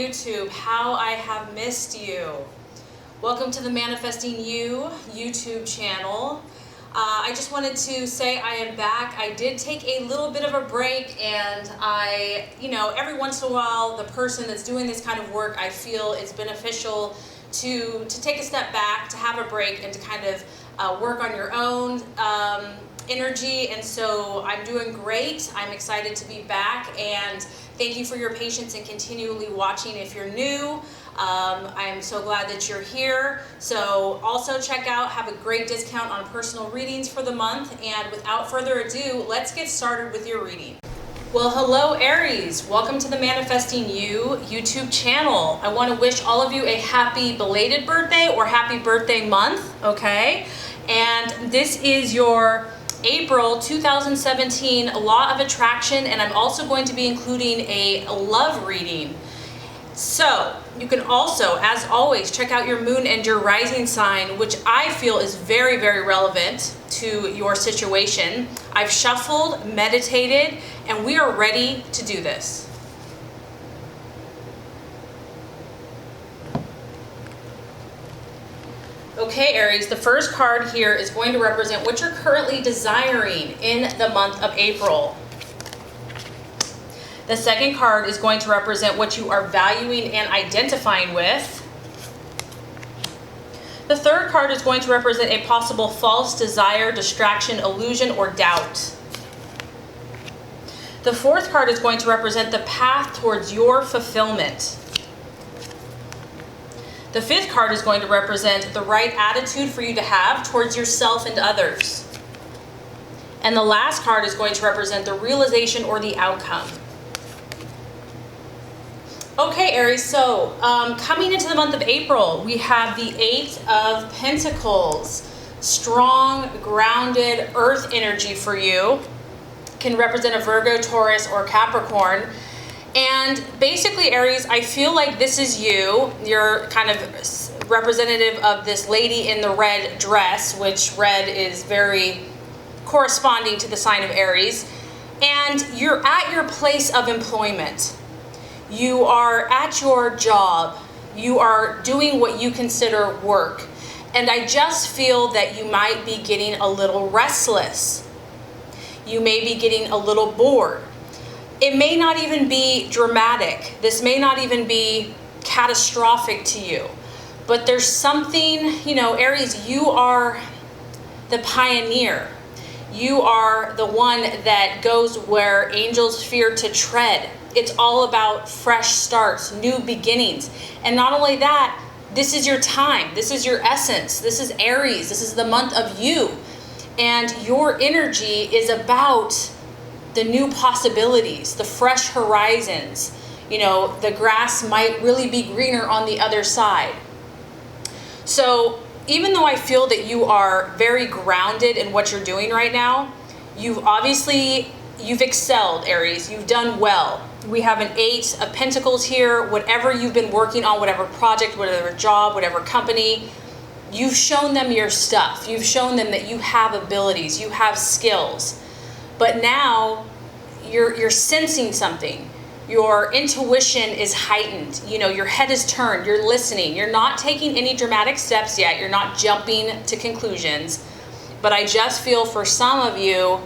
YouTube. How I have missed you. Welcome to the Manifesting You YouTube channel. I just wanted to say I am back. I did take a little bit of a break, and every once in a while, the person that's doing this kind of work, I feel it's beneficial to take a step back, to have a break, and to kind of work on your own energy. And so I'm doing great. I'm excited to be back, and thank you for your patience and continually watching. If you're new, I'm so glad that you're here. So also check out, have a great discount on personal readings for the month. And without further ado, let's get started with your reading. Well, hello Aries, welcome to the Manifesting You YouTube channel. I want to wish all of you a happy belated birthday or happy birthday month, okay? And this is your April 2017 Law of Attraction, and I'm also going to be including a love reading. So you can also, as always, check out your moon and your rising sign, which I feel is very, very relevant to your situation. I've shuffled, meditated, and we are ready to do this. Okay, Aries, the first card here is going to represent what you're currently desiring in the month of April. The second card is going to represent what you are valuing and identifying with. The third card is going to represent a possible false desire, distraction, illusion, or doubt. The fourth card is going to represent the path towards your fulfillment. The fifth card is going to represent the right attitude for you to have towards yourself and others. And the last card is going to represent the realization or the outcome. Okay, Aries, so coming into the month of April, we have the Eight of Pentacles. Strong, grounded earth energy for you. Can represent a Virgo, Taurus, or Capricorn. And basically, Aries, I feel like this is you. You're kind of representative of this lady in the red dress, which red is very corresponding to the sign of Aries. And you're at your place of employment. You are at your job. You are doing what you consider work. And I just feel that you might be getting a little restless. You may be getting a little bored. It may not even be dramatic. This may not even be catastrophic to you. But there's something, Aries, you are the pioneer. You are the one that goes where angels fear to tread. It's all about fresh starts, new beginnings. And not only that, this is your time. This is your essence. This is Aries. This is the month of you. And your energy is about the new possibilities, the fresh horizons. The grass might really be greener on the other side. So even though I feel that you are very grounded in what you're doing right now, you've excelled, Aries. You've done well. We have an Eight of Pentacles here. Whatever you've been working on, whatever project, whatever job, whatever company, you've shown them your stuff. You've shown them that you have abilities, you have skills. But now you're sensing something. Your intuition is heightened. Your head is turned. You're listening. You're not taking any dramatic steps yet. You're not jumping to conclusions. But I just feel for some of you,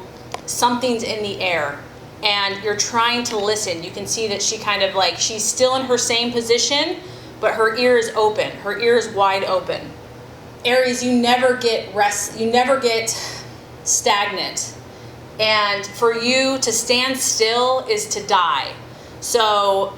something's in the air. And you're trying to listen. You can see that she kind of she's still in her same position, but her ear is open. Her ear is wide open. Aries, you never get stagnant. And for you to stand still is to die. So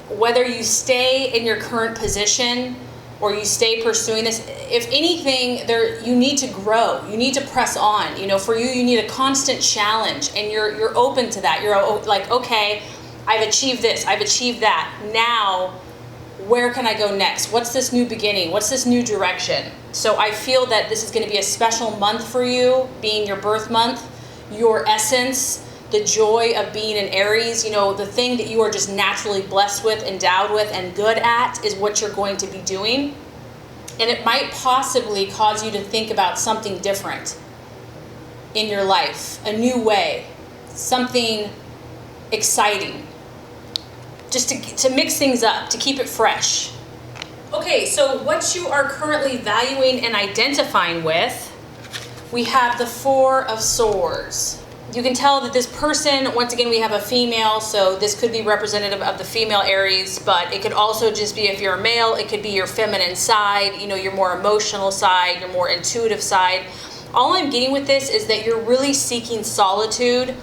whether you stay in your current position or you stay pursuing this, if anything, you need to grow. You need to press on. For you need a constant challenge, and you're open to that. You're like, okay, I've achieved this, I've achieved that. Now, where can I go next? What's this new beginning? What's this new direction? So I feel that this is going to be a special month for you, being your birth month. Your essence, the joy of being an Aries, the thing that you are just naturally blessed with, endowed with, and good at is what you're going to be doing. And it might possibly cause you to think about something different in your life, a new way, something exciting just to mix things up, to keep it fresh. Okay, so what you are currently valuing and identifying with, we have the Four of Swords. You can tell that this person, once again, we have a female, so this could be representative of the female Aries, but it could also just be, if you're a male, it could be your feminine side, you know, your more emotional side, your more intuitive side. All I'm getting with this is that you're really seeking solitude.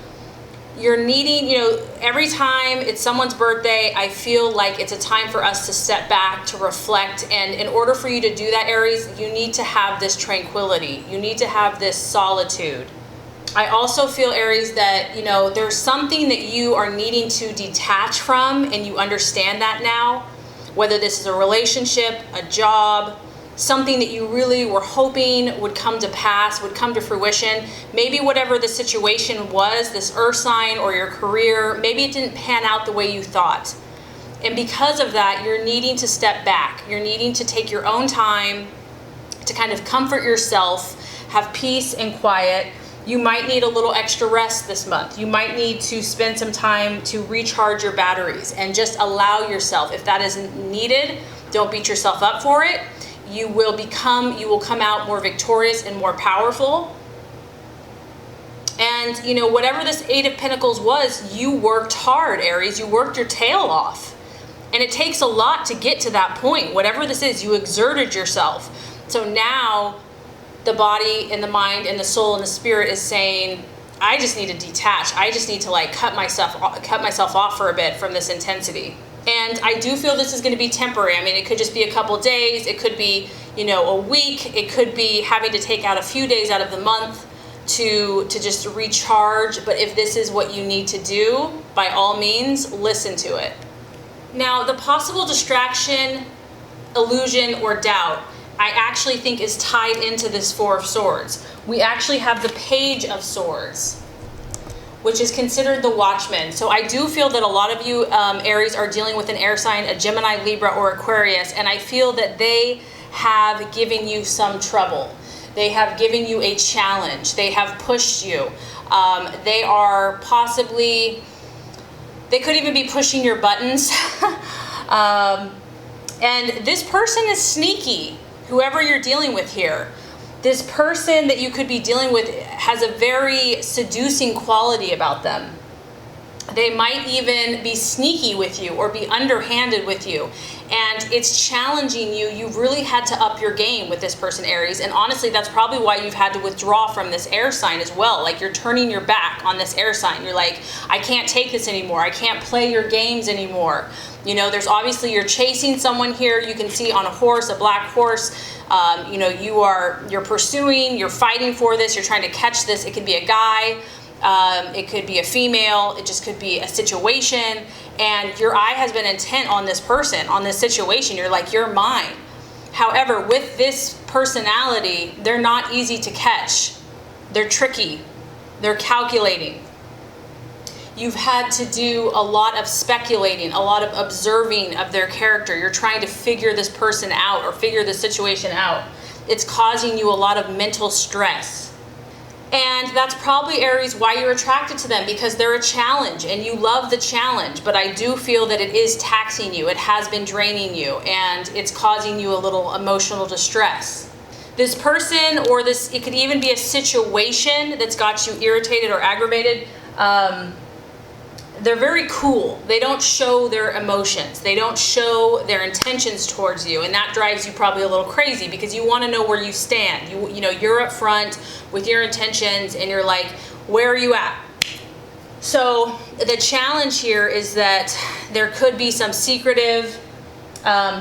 You're needing, you know, every time it's someone's birthday, I feel like it's a time for us to step back, to reflect. And in order for you to do that, Aries, you need to have this tranquility. You need to have this solitude. I also feel, Aries, that, you know, there's something that you are needing to detach from, and you understand that now. Whether this is a relationship, a job, something that you really were hoping would come to pass, would come to fruition. Maybe whatever the situation was, this earth sign or your career, maybe it didn't pan out the way you thought. And because of that, you're needing to step back. You're needing to take your own time to kind of comfort yourself, have peace and quiet. You might need a little extra rest this month. You might need to spend some time to recharge your batteries and just allow yourself, if that is needed, don't beat yourself up for it. You will come out more victorious and more powerful. And, you know, whatever this Eight of Pentacles was, you worked hard, Aries. You worked your tail off. And it takes a lot to get to that point. Whatever this is, you exerted yourself. So now the body and the mind and the soul and the spirit is saying, I just need to detach. I just need to like cut myself off for a bit from this intensity. And I do feel this is going to be temporary. I mean, it could just be a couple days. It could be, you know, a week. It could be having to take out a few days out of the month to just recharge. But if this is what you need to do, by all means, listen to it. Now, the possible distraction, illusion, or doubt, I actually think is tied into this Four of Swords. We actually have the Page of Swords, which is considered the watchman. So I do feel that a lot of you Aries are dealing with an air sign, a Gemini, Libra, or Aquarius, and I feel that they have given you some trouble. They have given you a challenge. They have pushed you. They are possibly, they could even be pushing your buttons. And this person is sneaky, whoever you're dealing with here. This person that you could be dealing with has a very seducing quality about them. They might even be sneaky with you or be underhanded with you. And it's challenging you. You've really had to up your game with this person, Aries. And honestly, that's probably why you've had to withdraw from this air sign as well. Like, you're turning your back on this air sign. You're like, I can't take this anymore. I can't play your games anymore. You know, there's obviously, you're chasing someone here. You can see on a horse, a black horse. You know, you're pursuing, you're fighting for this. You're trying to catch this. It could be a guy. It could be a female. It just could be a situation. And your eye has been intent on this person, on this situation. You're like, you're mine. However, with this personality, they're not easy to catch. They're tricky. They're calculating. You've had to do a lot of speculating, a lot of observing of their character. You're trying to figure this person out or figure the situation out. It's causing you a lot of mental stress. And that's probably, Aries, why you're attracted to them, because they're a challenge and you love the challenge. But I do feel that it is taxing you. It has been draining you, and it's causing you a little emotional distress. This person, or this, it could even be a situation that's got you irritated or aggravated. They're very cool. They don't show their emotions. They don't show their intentions towards you. And that drives you probably a little crazy, because you want to know where you stand. You know, you're up front with your intentions and you're like, where are you at? So the challenge here is that there could be some secretive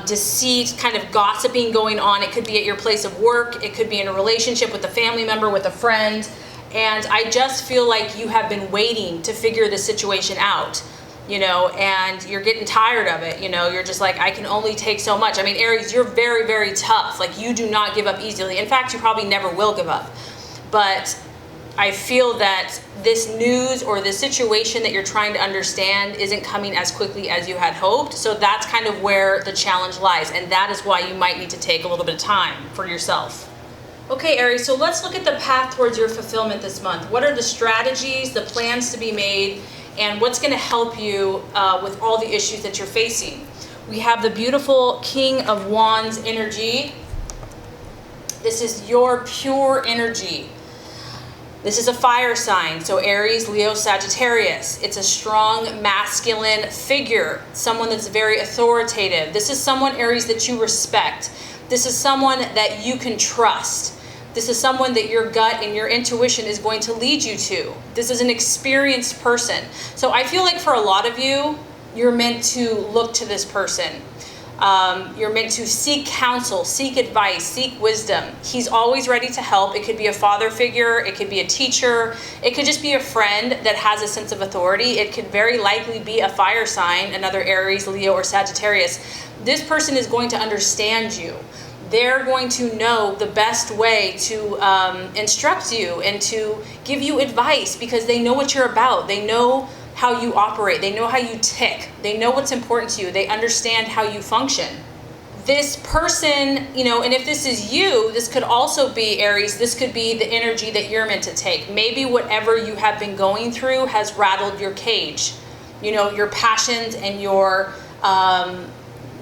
deceit, kind of gossiping going on. It could be at your place of work. It could be in a relationship with a family member, with a friend. And I just feel like you have been waiting to figure the situation out, you know, and you're getting tired of it. You know, you're just like, I can only take so much. I mean, Aries, you're very, very tough. Like, you do not give up easily. In fact, you probably never will give up. But I feel that this news or the situation that you're trying to understand isn't coming as quickly as you had hoped. So that's kind of where the challenge lies. And that is why you might need to take a little bit of time for yourself. Okay, Aries, so let's look at the path towards your fulfillment this month. What are the strategies, the plans to be made, and what's going to help you with all the issues that you're facing. We have the beautiful King of Wands energy. This is your pure energy. This is a fire sign, so Aries, Leo, Sagittarius. It's a strong masculine figure, someone that's very authoritative. This is someone, Aries, that you respect. This is someone that you can trust. This is someone that your gut and your intuition is going to lead you to. This is an experienced person. So I feel like for a lot of you, you're meant to look to this person. You're meant to seek counsel, seek advice, seek wisdom. He's always ready to help. It could be a father figure. It could be a teacher. It could just be a friend that has a sense of authority. It could very likely be a fire sign, another Aries, Leo, or Sagittarius. This person is going to understand you. They're going to know the best way to instruct you and to give you advice because they know what you're about. They know how you operate. They know how you tick. They know what's important to you. They understand how you function. This person, you know, and if this is you, this could also be Aries. This could be the energy that you're meant to take. Maybe whatever you have been going through has rattled your cage. You know, your passions and your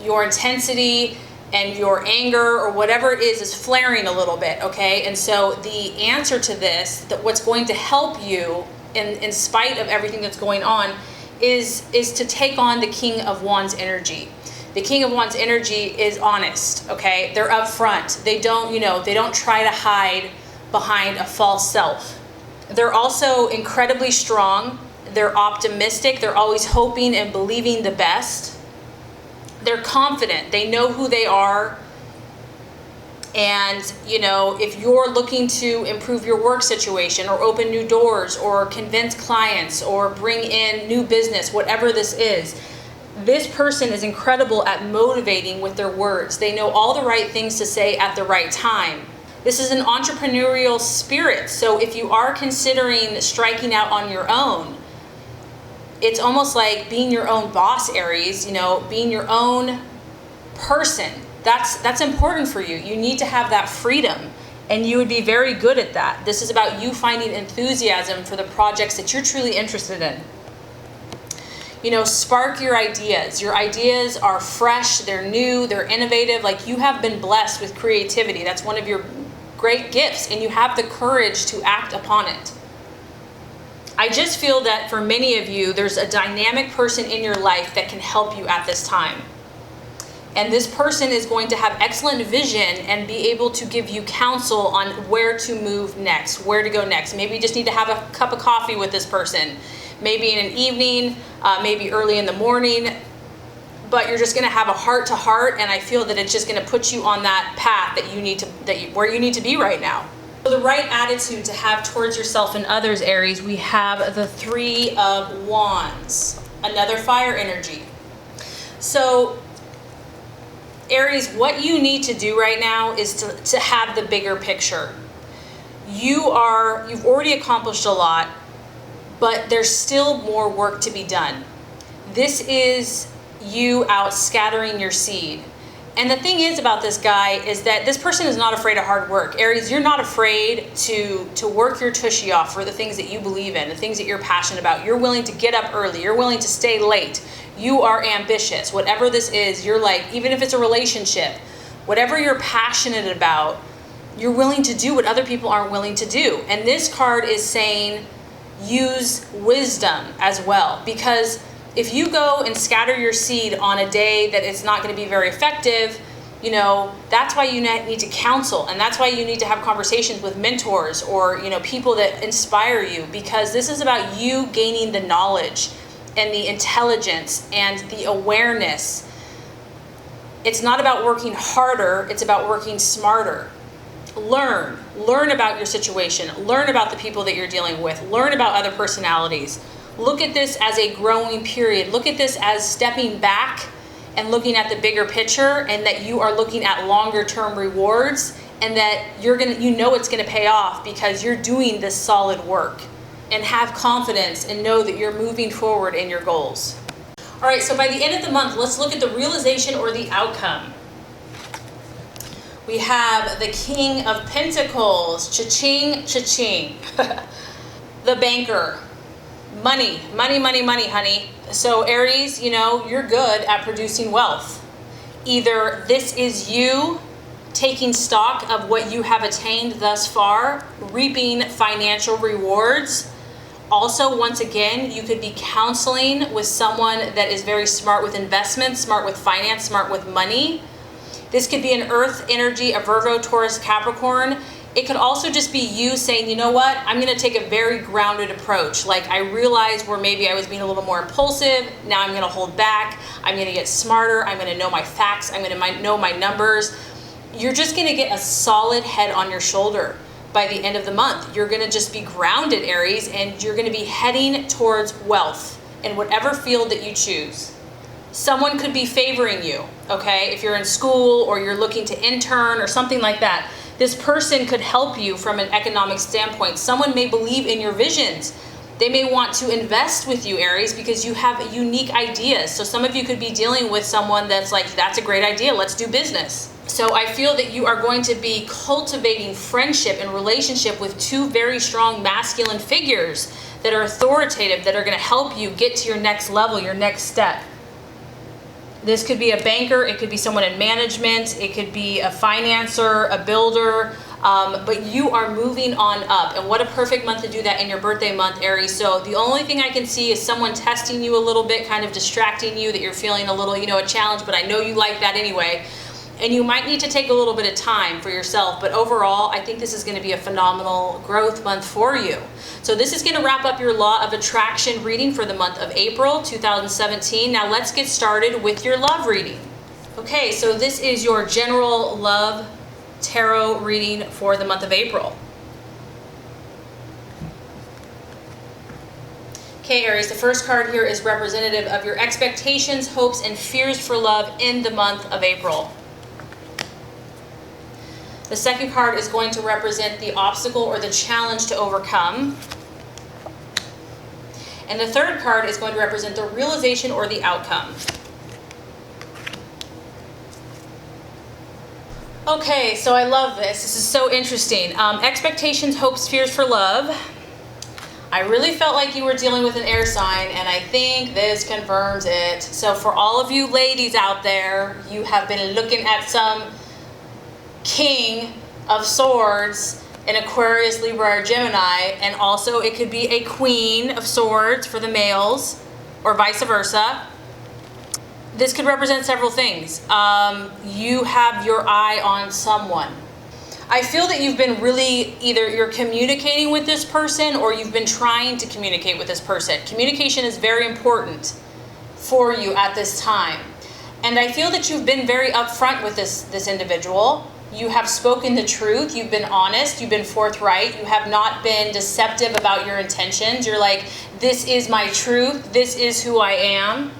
intensity and your anger or whatever it is flaring a little bit, okay? And so the answer to this, that what's going to help you in spite of everything that's going on is to take on the King of Wands energy. The King of Wands energy is honest, okay? They're upfront. They don't, you know, they don't try to hide behind a false self. They're also incredibly strong. They're optimistic. They're always hoping and believing the best. They're confident. They know who they are. And, you know, if you're looking to improve your work situation or open new doors or convince clients or bring in new business, whatever this is, this person is incredible at motivating with their words. They know all the right things to say at the right time. This is an entrepreneurial spirit. So if you are considering striking out on your own, it's almost like being your own boss, Aries, you know, being your own person. That's important for you. You need to have that freedom, and you would be very good at that. This is about you finding enthusiasm for the projects that you're truly interested in. You know, spark your ideas. Your ideas are fresh, they're new, they're innovative. Like, you have been blessed with creativity. That's one of your great gifts, and you have the courage to act upon it. I just feel that for many of you, there's a dynamic person in your life that can help you at this time. And this person is going to have excellent vision and be able to give you counsel on where to move next, where to go next. Maybe you just need to have a cup of coffee with this person, maybe in an evening, maybe early in the morning, but you're just going to have a heart to heart. And I feel that it's just going to put you on that path that you need to, where you need to be right now. So the right attitude to have towards yourself and others, Aries, we have the Three of Wands, another fire energy. So Aries, what you need to do right now is to have the bigger picture. You've already accomplished a lot, but there's still more work to be done. This is you out scattering your seed. And the thing is about this guy is that this person is not afraid of hard work. Aries, you're not afraid to work your tushy off for the things that you believe in, the things that you're passionate about. You're willing to get up early. You're willing to stay late. You are ambitious. Whatever this is, you're like, even if it's a relationship, whatever you're passionate about, you're willing to do what other people aren't willing to do. And this card is saying use wisdom as well, because if you go and scatter your seed on a day that it's not going to be very effective, you know, that's why you need to counsel, and that's why you need to have conversations with mentors or, you know, people that inspire you, because this is about you gaining the knowledge and the intelligence and the awareness. It's not about working harder, it's about working smarter. Learn about your situation, learn about the people that you're dealing with, learn about other personalities. Look at this as a growing period. Look at this as stepping back and looking at the bigger picture, and that you are looking at longer term rewards, and that you know it's going to pay off because you're doing this solid work. And have confidence and know that you're moving forward in your goals. All right, so by the end of the month, let's look at the realization or the outcome. We have the King of Pentacles, cha-ching, cha-ching. The banker, Money, money, money, money, honey. So Aries, you know, you're good at producing wealth. Either this is you taking stock of what you have attained thus far, reaping financial rewards. Also, once again, you could be counseling with someone that is very smart with investments, smart with finance, smart with money. This could be an earth energy, a Virgo, Taurus, Capricorn. It could also just be you saying, you know what, I'm going to take a very grounded approach. Like, I realized where maybe I was being a little more impulsive. Now I'm going to hold back. I'm going to get smarter. I'm going to know my facts. I'm going to know my numbers. You're just going to get a solid head on your shoulder by the end of the month. You're going to just be grounded, Aries, and you're going to be heading towards wealth in whatever field that you choose. Someone could be favoring you, okay? If you're in school or you're looking to intern or something like that, this person could help you from an economic standpoint. Someone may believe in your visions. They may want to invest with you, Aries, because you have unique ideas. So some of you could be dealing with someone that's like, that's a great idea, let's do business. So I feel that you are going to be cultivating friendship and relationship with two very strong masculine figures that are authoritative, that are going to help you get to your next level, your next step. This could be a banker, it could be someone in management, it could be a financer, a builder, but you are moving on up. And what a perfect month to do that in your birthday month, Aries. So the only thing I can see is someone testing you a little bit, kind of distracting you, that you're feeling a little, a challenge, but I know you like that anyway. And you might need to take a little bit of time for yourself, but overall, I think this is going to be a phenomenal growth month for you. So this is going to wrap up your Law of Attraction reading for the month of April 2017. Now let's get started with your love reading. Okay, so this is your general love tarot reading for the month of April. Okay, Aries, the first card here is representative of your expectations, hopes, and fears for love in the month of April. The second card is going to represent the obstacle or the challenge to overcome. And the third card is going to represent the realization or the outcome. Okay, so I love this. This is so interesting. Expectations, hopes, fears for love. I really felt like you were dealing with an air sign, and I think this confirms it. So for all of you ladies out there, you have been looking at some King of Swords in Aquarius, Libra, or Gemini, and also it could be a Queen of Swords for the males, or vice versa. This could represent several things. You have your eye on someone. I feel that you've been really, either you're communicating with this person or you've been trying to communicate with this person. Communication is very important for you at this time. And I feel that you've been very upfront with this individual. You have spoken the truth. You've been honest. You've been forthright. You have not been deceptive about your intentions. You're like, this is my truth. This is who I am.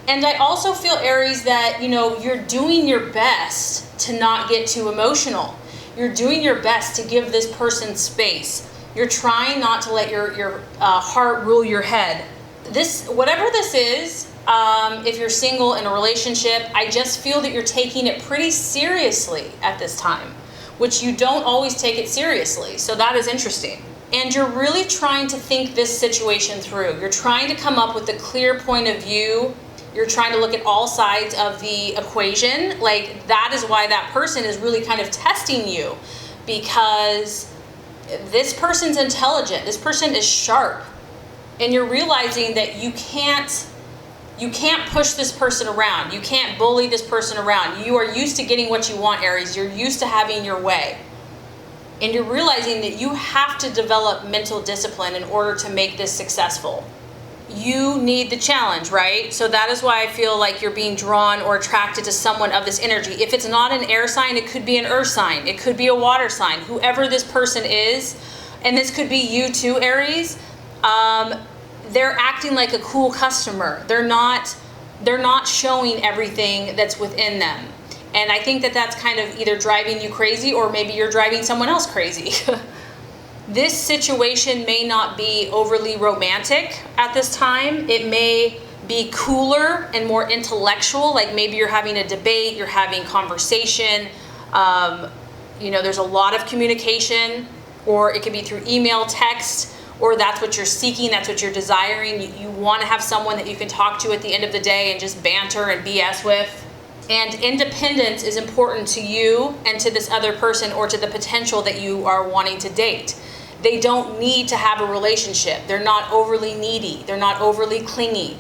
And I also feel, Aries, that, you're doing your best to not get too emotional. You're doing your best to give this person space. You're trying not to let your heart rule your head. Whatever this is, if you're single in a relationship, I just feel that you're taking it pretty seriously at this time, which you don't always take it seriously. So that is interesting. And you're really trying to think this situation through. You're trying to come up with a clear point of view. You're trying to look at all sides of the equation. Like, that is why that person is really kind of testing you, because this person's intelligent. This person is sharp. And you're realizing that you can't push this person around. You can't bully this person around. You are used to getting what you want, Aries. You're used to having your way. And you're realizing that you have to develop mental discipline in order to make this successful. You need the challenge, right? So that is why I feel like you're being drawn or attracted to someone of this energy. If it's not an air sign, it could be an earth sign. It could be a water sign. Whoever this person is, and this could be you too, Aries, they're acting like a cool customer. They're not showing everything that's within them. And I think that that's kind of either driving you crazy, or maybe you're driving someone else crazy. This situation may not be overly romantic at this time. It may be cooler and more intellectual, like maybe you're having a debate, you're having conversation, there's a lot of communication, or it could be through email, text, or that's what you're seeking, that's what you're desiring. You want to have someone that you can talk to at the end of the day and just banter and BS with. And independence is important to you and to this other person, or to the potential that you are wanting to date. They don't need to have a relationship. They're not overly needy. They're not overly clingy.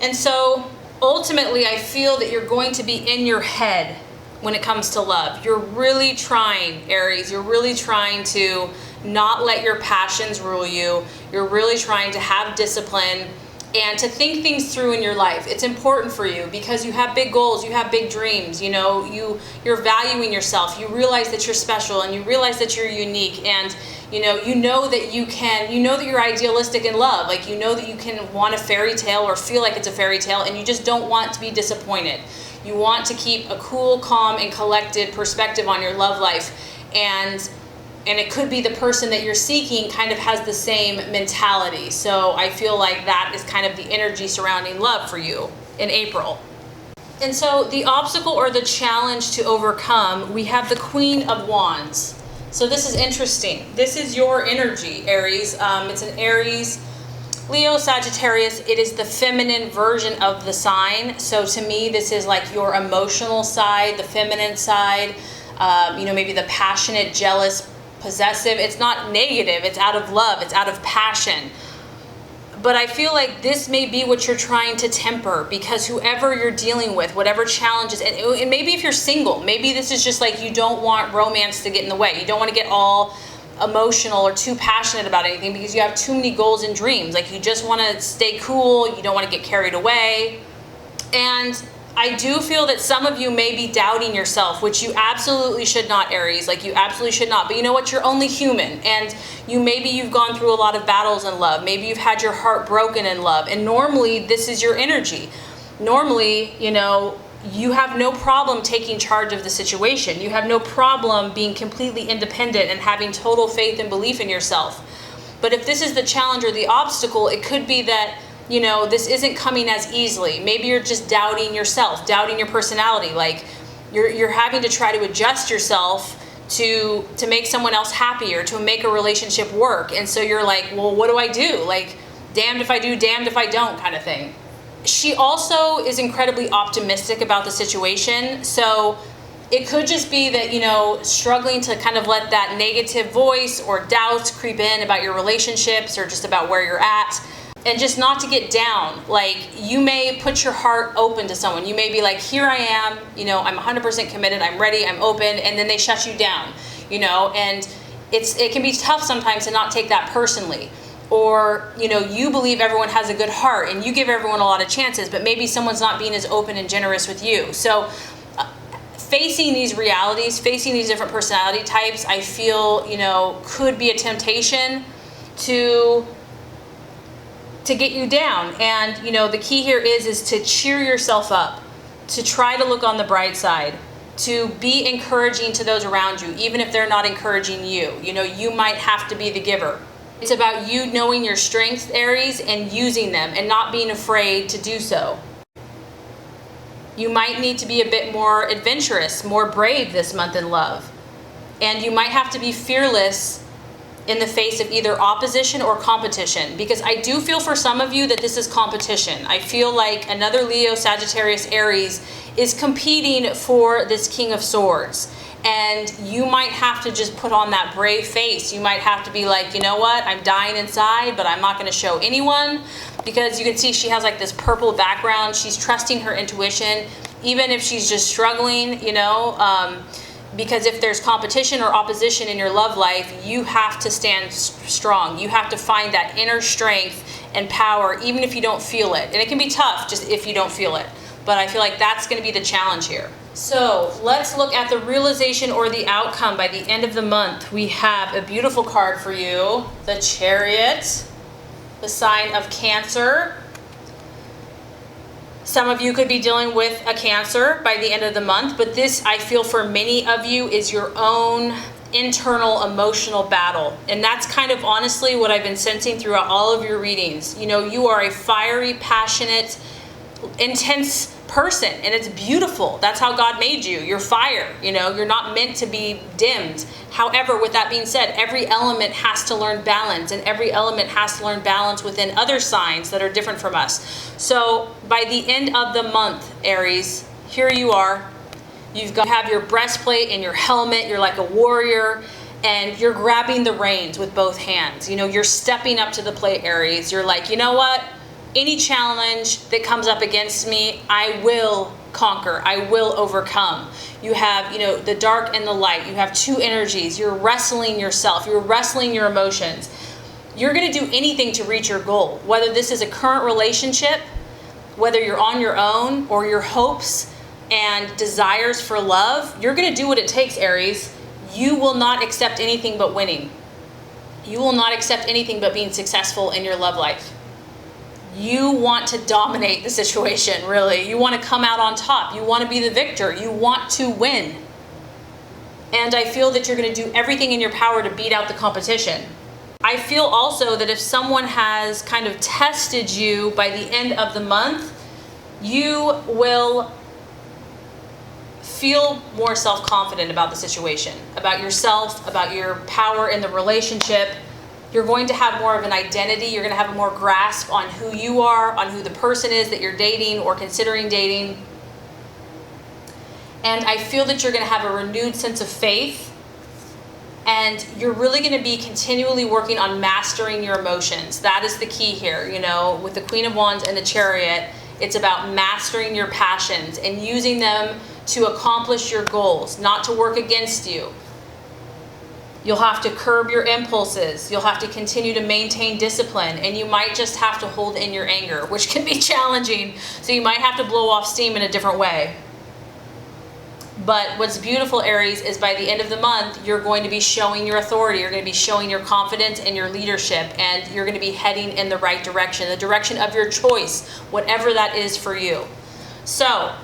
And so ultimately, I feel that you're going to be in your head when it comes to love. You're really trying, Aries, you're really trying to not let your passions rule you. You're really trying to have discipline and to think things through in your life. It's important for you because you have big goals, you have big dreams, you know, you're valuing yourself. You realize that you're special, and you realize that you're unique, and you know that you can, you know that you're idealistic in love. Like, you know that you can want a fairy tale or feel like it's a fairy tale, and you just don't want to be disappointed. You want to keep a cool, calm, and collected perspective on your love life. And it could be the person that you're seeking kind of has the same mentality. So I feel like that is kind of the energy surrounding love for you in April. And so the obstacle or the challenge to overcome, we have the Queen of Wands. So this is interesting. This is your energy, Aries. It's an Aries, Leo, Sagittarius. It is the feminine version of the sign. So to me, this is like your emotional side, the feminine side, maybe the passionate, jealous, possessive. It's not negative. It's out of love. It's out of passion. But I feel like this may be what you're trying to temper, because whoever you're dealing with, whatever challenges, and maybe if you're single, maybe this is just like you don't want romance to get in the way. You don't want to get all emotional or too passionate about anything because you have too many goals and dreams. Like, you just want to stay cool. You don't want to get carried away. And I do feel that some of you may be doubting yourself, which you absolutely should not, Aries. Like, you absolutely should not. But you know what? You're only human. And maybe you've gone through a lot of battles in love. Maybe you've had your heart broken in love. And normally, this is your energy. Normally, you have no problem taking charge of the situation. You have no problem being completely independent and having total faith and belief in yourself. But if this is the challenge or the obstacle, it could be that this isn't coming as easily. Maybe you're just doubting yourself, doubting your personality. Like, you're having to try to adjust yourself to make someone else happier, to make a relationship work. And so you're like, well, what do I do? Like, damned if I do, damned if I don't kind of thing. She also is incredibly optimistic about the situation. So it could just be that, struggling to kind of let that negative voice or doubts creep in about your relationships or just about where you're at. And just not to get down. Like, you may put your heart open to someone. You may be like, here I am, I'm 100% committed, I'm ready, I'm open, and then they shut you down, and it can be tough sometimes to not take that personally. Or, you believe everyone has a good heart and you give everyone a lot of chances, but maybe someone's not being as open and generous with you. So facing these realities, facing these different personality types, I feel, could be a temptation to get you down. And the key here is to cheer yourself up, to try to look on the bright side, to be encouraging to those around you, even if they're not encouraging you. You might have to be the giver. It's about you knowing your strengths, Aries, and using them and not being afraid to do so. You might need to be a bit more adventurous, more brave this month in love. And you might have to be fearless in the face of either opposition or competition, because I do feel for some of you that this is competition. I feel like another Leo, Sagittarius, Aries is competing for this King of Swords. And you might have to just put on that brave face. You might have to be like, you know what? I'm dying inside, but I'm not going to show anyone, because you can see she has like this purple background. She's trusting her intuition, even if she's just struggling, because if there's competition or opposition in your love life, you have to stand strong. You have to find that inner strength and power, even if you don't feel it. And it can be tough just if you don't feel it. But I feel like that's going to be the challenge here. So let's look at the realization or the outcome by the end of the month. We have a beautiful card for you, the Chariot, the sign of Cancer. Some of you could be dealing with a Cancer by the end of the month, but this, I feel for many of you, is your own internal emotional battle. And that's kind of honestly what I've been sensing throughout all of your readings. You are a fiery, passionate, intense person, and it's beautiful. That's how God made you. You're fire, you know, you're not meant to be dimmed. However, with that being said, every element has to learn balance, and every element has to learn balance within other signs that are different from us. So by the end of the month, Aries, here you are. You've got to have your breastplate and your helmet. You're like a warrior, and you're grabbing the reins with both hands. You know, you're stepping up to the plate, Aries. You're like, you know what? Any challenge that comes up against me, I will conquer. I will overcome. You have, you know, the dark and the light. You have two energies. You're wrestling yourself. You're wrestling your emotions. You're going to do anything to reach your goal, whether this is a current relationship, whether you're on your own, or your hopes and desires for love. You're going to do what it takes, Aries. You will not accept anything but winning. You will not accept anything but being successful in your love life. You want to dominate the situation, really. You want to come out on top. You want to be the victor. You want to win. And I feel that you're going to do everything in your power to beat out the competition. I feel also that if someone has kind of tested you by the end of the month, you will feel more self-confident about the situation, about yourself, about your power in the relationship. You're going to have more of an identity. You're going to have a more grasp on who you are, on who the person is that you're dating or considering dating. And I feel that you're going to have a renewed sense of faith. And you're really going to be continually working on mastering your emotions. That is the key here. You know, with the Queen of Wands and the Chariot, it's about mastering your passions and using them to accomplish your goals, not to work against you. You'll have to curb your impulses. You'll have to continue to maintain discipline, and you might just have to hold in your anger, which can be challenging. So you might have to blow off steam in a different way. But what's beautiful, Aries, is by the end of the month, you're going to be showing your authority. You're going to be showing your confidence and your leadership, and you're going to be heading in the right direction, the direction of your choice, whatever that is for you. So,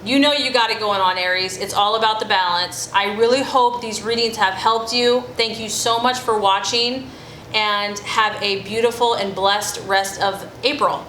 you know you got it going on, Aries. It's all about the balance. I really hope these readings have helped you. Thank you so much for watching, and have a beautiful and blessed rest of April.